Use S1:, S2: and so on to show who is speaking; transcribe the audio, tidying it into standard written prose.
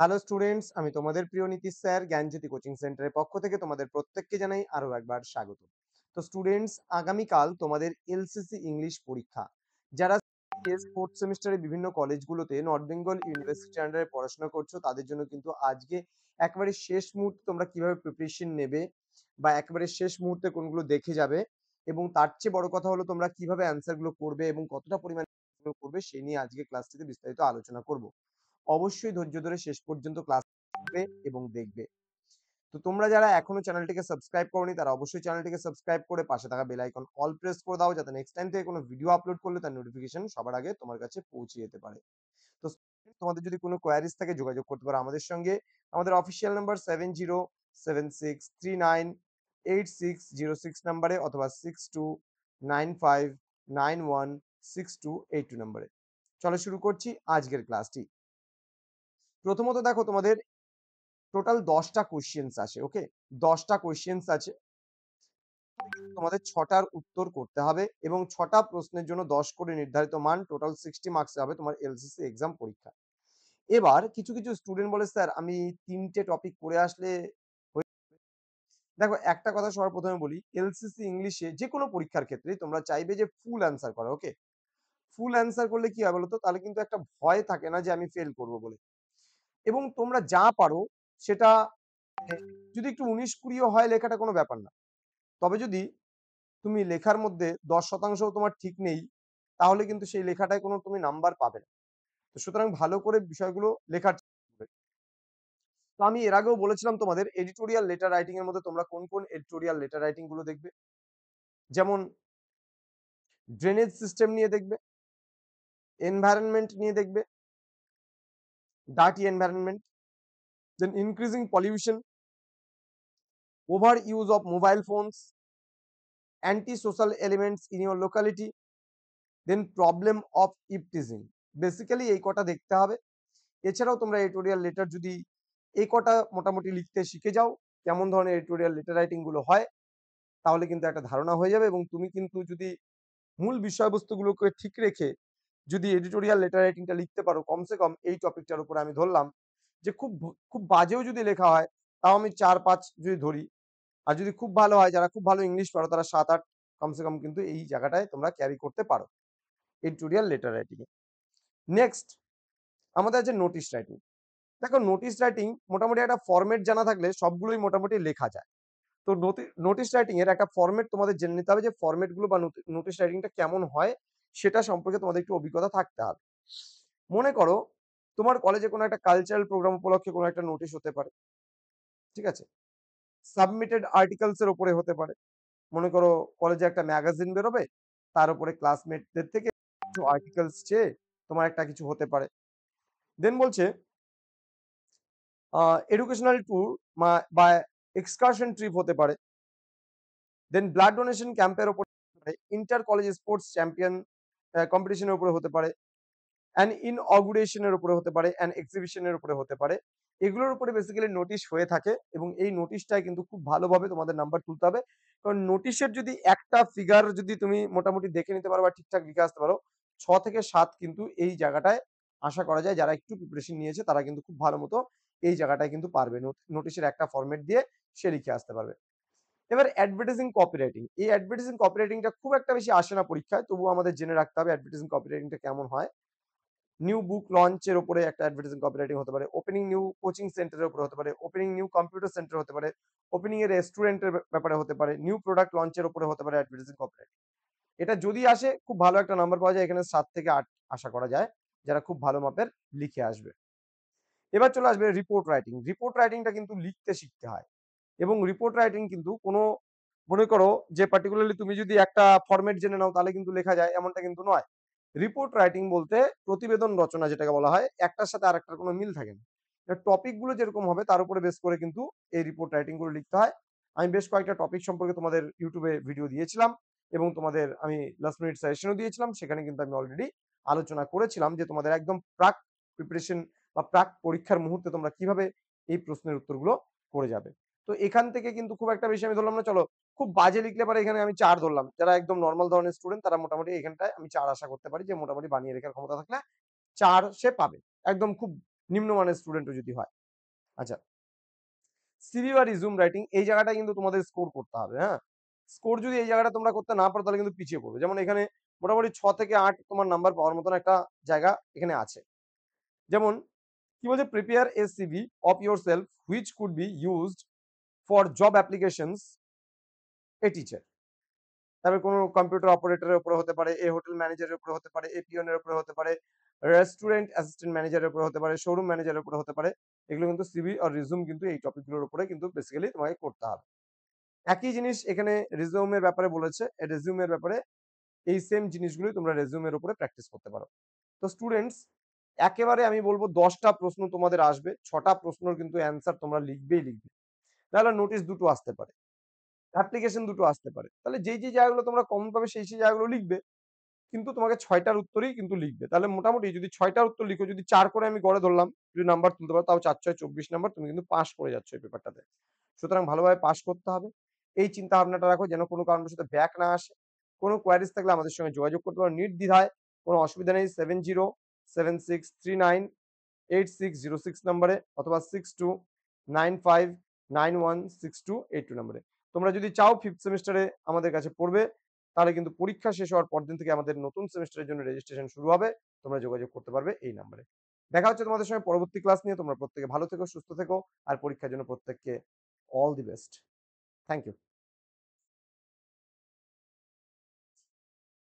S1: Hello students, আমি তোমাদের প্রিয় নীতিশ স্যার জ্ঞানজ্যোতি কোচিং সেন্টারের পক্ষ থেকে তোমাদের প্রত্যেককে জানাই আরো একবার স্বাগত। তো স্টুডেন্টস, আগামীকাল তোমাদের এলসিসি ইংলিশ পরীক্ষা। যারা ফোর্থ সেমিস্টারে বিভিন্ন কলেজগুলোতে নর্থ বেঙ্গল ইউনিভার্সিটি আন্ডারে পড়াশোনা করছো, তাদের জন্য কিন্তু আজকে একেবারে শেষ মুহূর্তে তোমরা কিভাবে প্রিপারেশন নেবে বা একেবারে শেষ মুহূর্তে কোনগুলো দেখে যাবে, এবং তার চেয়ে বড় কথা হলো তোমরা কিভাবে অ্যান্সার গুলো করবে এবং কতটা পরিমাণে করবে সেই নিয়ে আজকে ক্লাসটিতে বিস্তারিত আলোচনা করব। অবশ্যই ধৈর্য ধরে শেষ পর্যন্ত ক্লাস দেখবে এবং দেখবে। তো তোমরা যারা এখনো চ্যানেলটিকে সাবস্ক্রাইব করোনি, তারা অবশ্যই চ্যানেলটিকে সাবস্ক্রাইব করে পাশে থাকা বেল আইকন অল প্রেস করে দাও, যাতে নেক্সট টাইম থেকে কোনো ভিডিও আপলোড করলে তার নোটিফিকেশন সবার আগে তোমার কাছে পৌঁছে যেতে পারে। তো তোমাদের যদি কোনো কোয়ারিজ থাকে যোগাযোগ করতে পারো আমাদের সঙ্গে। আমাদের অফিসিয়াল নাম্বার 7076398606 নাম্বারে, অথবা 6295916282 নাম্বারে। চলো শুরু করছি আজকের ক্লাসটি। প্রথমত দেখো, তোমাদের টোটাল 10টা কোশ্চেন্স আছে। ওকে, 10টা কোশ্চেন্স আছে, তোমাদের 6টার উত্তর করতে হবে এবং 6টা প্রশ্নের জন্য 10 করে নির্ধারিত মান, টোটাল 60 মার্কস হবে তোমার এলসিসি এক্সাম পরীক্ষা। এবার কিছু কিছু স্টুডেন্ট বলে, স্যার আমি 3টে টপিক পড়ে আসলে দেখো, একটা কথা সবার প্রথমে বলি, এলসিসি ইংলিশে যে কোনো পরীক্ষার ক্ষেত্রে তোমরা চাইবে যে ফুল অ্যান্সার করা। ওকে, ফুল অ্যান্সার করলে কি হয় বলতো, তাহলে কিন্তু একটা ভয় থাকে না যে আমি ফেল করব বলে, এবং তোমরা যা পারো সেটা যদি একটু 19-20ও হয় লেখাটা কোনো ব্যাপার না। তবে যদি তুমি লেখার মধ্যে 10% তোমার ঠিক নেই, তাহলে কিন্তু সেই লেখাটায় কোনো তুমি নাম্বার পাবে না। তো সুতরাং ভালো করে বিষয়গুলো লেখার চেষ্টা করবে। তো আমি এর আগেও বলেছিলাম তোমাদের এডিটোরিয়াল লেটার রাইটিং এর মধ্যে তোমরা কোন কোন এডিটোরিয়াল লেটার রাইটিং গুলো দেখবে, যেমন ড্রেনেজ সিস্টেম নিয়ে দেখবে, এনভায়রনমেন্ট নিয়ে দেখবে, dirty environment, then increasing pollution, over use of mobile phones, anti social elements in your locality, then problem of eve teasing. Basically এই কটা দেখতে হবে। এছাড়াও তোমরা এডিটোরিয়াল লেটার যদি এই কটা মোটামুটি লিখতে শিখে যাও, কেমন ধরনের এডিটোরিয়াল লেটার রাইটিং গুলো হয়, তাহলে কিন্তু একটা ধারণা হয়ে যাবে। এবং তুমি কিন্তু যদি মূল বিষয়বস্তুগুলোকে ঠিক রেখে যদি এডিটোরিয়াল লেটার রাইটিংটা লিখতে পারো, কমসে কম এই টপিকটার উপরে আমি ধরলাম যে খুব খুব বাজেও যদি লেখা হয়, তাও আমি 4-5 যদি ধরি, আর যদি খুব ভালো হয়, যারা খুব ভালো ইংলিশ পারো তারা 7-8 কমসে কম কিন্তু এই জায়গাটায় তোমরা ক্যারি করতে পারো এডিটোরিয়াল লেটার রাইটিং এ। নেক্সট আমাদের আছে নোটিশ রাইটিং। দেখো, নোটিশ রাইটিং মোটামুটি একটা ফরম্যাট জানা থাকলে সবগুলোই মোটামুটি লেখা যায়। তো নোটিশ রাইটিং এর একটা ফরম্যাট তোমাদের জেনে নিতে হবে, যে ফরম্যাট গুলো বা নোটিশ রাইটিংটা কেমন হয় সেটা সম্পর্কে তোমাদের একটু অভিজ্ঞতা থাকতে হবে। মনে করো তোমার কলেজে কোনো একটা কালচারাল প্রোগ্রাম উপলক্ষে কোনো একটা নোটিশ হতে পারে, ঠিক আছে? সাবমিটেড আর্টিকেলস এর উপরে হতে পারে। মনে করো কলেজে একটা ম্যাগাজিন বেরোবে, তার উপরে ক্লাসমেটদের থেকে কিছু আর্টিকেলস চেয়ে তোমার একটা কিছু হতে পারে। দেন বলছে এডুকেশনাল ট্যুর বা এক্সকারশন ট্রিপ হতে পারে। দেন ব্লাড ডোনেশন ক্যাম্পের উপর, ইন্টার কলেজ স্পোর্টস চ্যাম্পিয়ন কম্পিটিশনের উপরে হতে পারে, অ্যান্ড ইনঅগুরেশনের উপরে হতে পারে, অ্যান্ড এক্সিবিশনের উপরে হতে পারে। এগুলোর উপরে বেসিক্যালি নোটিশ হয়ে থাকে, এবং এই নোটিশটায় কিন্তু খুব ভালোভাবে তোমাদের নাম্বার তুলতে হবে। কারণ নোটিশের যদি একটা ফিগার যদি তুমি মোটামুটি দেখে নিতে পারো বা ঠিকঠাক লিখে আসতে পারো, 6 থেকে 7 কিন্তু এই জায়গাটায় আশা করা যায় যারা একটু প্রিপারেশন নিয়েছে তারা কিন্তু খুব ভালো মতো এই জায়গাটায় কিন্তু পারবে। নোটিশের একটা ফরম্যাট দিয়ে সে লিখে আসতে পারবে। এবার অ্যাডভার্টাইজিং কপিরাইটিং, এই অ্যাডভার্টাইজিং কপিরাইটিংটা খুব একটা বেশি আসে না পরীক্ষায়, তবুও আমাদের জেনে রাখতে হবে অ্যাডভার্টাইজিং কপিরাইটিংটা কেমন হয়। নিউ বুক লঞ্চের উপরে একটা অ্যাডভার্টাইজিং কপিরাইটিং হতে পারে, ওপেনিং নিউ কোচিং সেন্টারের উপরে হতে পারে, ওপেনিং নিউ কম্পিউটার সেন্টার হতে পারে, ওপেনিং এ রেস্টুরেন্টের ব্যাপারে হতে পারে, নিউ প্রোডাক্ট লঞ্চের উপরে হতে পারে অ্যাডভার্টাইজিং কপিরাইটিং। এটা যদি আসে খুব ভালো একটা নাম্বার পাওয়া যায়, এখানে 7 থেকে 8 আশা করা যায় যারা খুব ভালো মাপের লিখে আসবে। এবার চলে আসবে রিপোর্ট রাইটিং। রিপোর্ট রাইটিংটা কিন্তু লিখতে শিখতে হয়, এবং রিপোর্ট রাইটিং কিন্তু কোনো, মনে করো যে পার্টিকুলারলি তুমি যদি একটা ফরম্যাট জেনে নাও তাহলে কিন্তু লেখা যায়, এমনটা কিন্তু নয়। রিপোর্ট রাইটিং বলতে প্রতিবেদন রচনা যেটাকে বলা হয়, একটার সাথে আরেকটার কোনো মিল থাকে না। টপিক গুলো যেরকম হবে তার উপরে বেস করে কিন্তু এই রিপোর্ট রাইটিং গুলো লিখতে হয়। আমি বেশ কয়েকটা টপিক সম্পর্কে তোমাদের ইউটিউবে ভিডিও দিয়েছিলাম, এবং তোমাদের আমি লাস্ট মিনিট সাজেশনও দিয়েছিলাম। সেখানে কিন্তু আমি অলরেডি আলোচনা করেছিলাম যে তোমাদের একদম প্রাক প্রিপারেশন বা প্রাক পরীক্ষার মুহূর্তে তোমরা কিভাবে এই প্রশ্নের উত্তরগুলো করে যাবে। তো এখান থেকে কিন্তু খুব একটা বেশি আমি ধরলাম না, চলো খুব বাজে লিখলে পারে এখানে আমি 4 ধরলাম। যারা একদম নরমাল ধরনের স্টুডেন্ট তারা মোটামুটি এখানটায় আমি 4 আশা করতে পারি, যে মোটামুটি বানিয়ে লেখার ক্ষমতা থাকলে 4 সে পাবে। একদম খুব নিম্নমানের স্টুডেন্টও যদি হয়। আচ্ছা, সিভি বা রিজিউম রাইটিং এই জায়গাটায় কিন্তু তোমাদের স্কোর করতে হবে, হ্যাঁ? স্কোর যদি এই জায়গাটা তোমরা করতে না পারো তাহলে কিন্তু পিছিয়ে পড়বে। যেমন এখানে মোটামুটি ৬ থেকে ৮ তোমার নাম্বার পাওয়ার মতন একটা জায়গা এখানে আছে। যেমন কি বলছে, prepare a CV of yourself which could be used for job applications a teacher. তারপরে কোনো কম্পিউটার অপারেটরের উপরে হতে পারে, এ হোটেল ম্যানেজারের উপরে হতে পারে, এ পিয়নের উপরে হতে পারে, রেস্টুরেন্ট অ্যাসিস্ট্যান্ট ম্যানেজারের উপরে হতে পারে, শোরুম ম্যানেজারের উপরে হতে পারে। এগুলো কিন্তু সিভি আর রিজিউম কিন্তু এই টপিকগুলোর উপরে কিন্তু বেসিক্যালি তোমাকে করতে হবে। একই জিনিস এখানে রিজিউমের ব্যাপারে বলেছে। রিজিউমের ব্যাপারে এই সেম জিনিসগুলোই তোমরা রেজিউমের উপরে প্র্যাকটিস করতে পারো। তো স্টুডেন্টস, একেবারে আমি বলব ১০ টা প্রশ্ন তোমাদের আসবে। ৬ টা প্রশ্নর কিন্তু অ্যান্সার তোমরা লিখবেই লিখবে। নাহলে নোটিশ দুটো আসতে পারে, অ্যাপ্লিকেশন দুটো আসতে পারে। তাহলে যেই জায়গাগুলো তোমরা কমন পাবে সেই জায়গাগুলো লিখবে। কিন্তু তোমাকে ৬ টার উত্তরই কিন্তু লিখবে। তাহলে মোটামুটি যদি ৬ টার উত্তর লিখো, যদি ৪ করে আমি গড়ে ধরলাম, যদি নাম্বার তুলতে পারো, তাও ৪-৬ ২৪ নাম্বার, তুমি কিন্তু পাস করে যাচ্ছ এই পেপারটাতে। সুতরাং ভালোভাবে পাস করতে হবে। এই চিন্তা ভাবনাটা রাখো যেন কোনো কারণবশত ব্যাক না আসে। কোনো কোয়েরিজ থাকলে আমাদের সঙ্গে যোগাযোগ করতে পারো নির্দ্বিধায়। কোনো অসুবিধা নেই। 7076398606 নম্বরে অথবা 6295916282 নম্বরে। তোমরা যদি চাও 5th সেমেস্টারে আমাদের কাছে পড়বে, তাহলে কিন্তু পরীক্ষা শেষ হওয়ার পরদিন থেকে আমাদের নতুন সেমেস্টারের জন্য রেজিস্ট্রেশন শুরু হবে। তোমরা যোগাযোগ করতে পারবে এই নাম্বারে। দেখা হচ্ছে তোমাদের সঙ্গে পরবর্তী ক্লাস নিয়ে। তোমরা প্রত্যেকে ভালো থেকো, সুস্থ থেকো। আর পরীক্ষার জন্য প্রত্যেককে all the best. Thank you.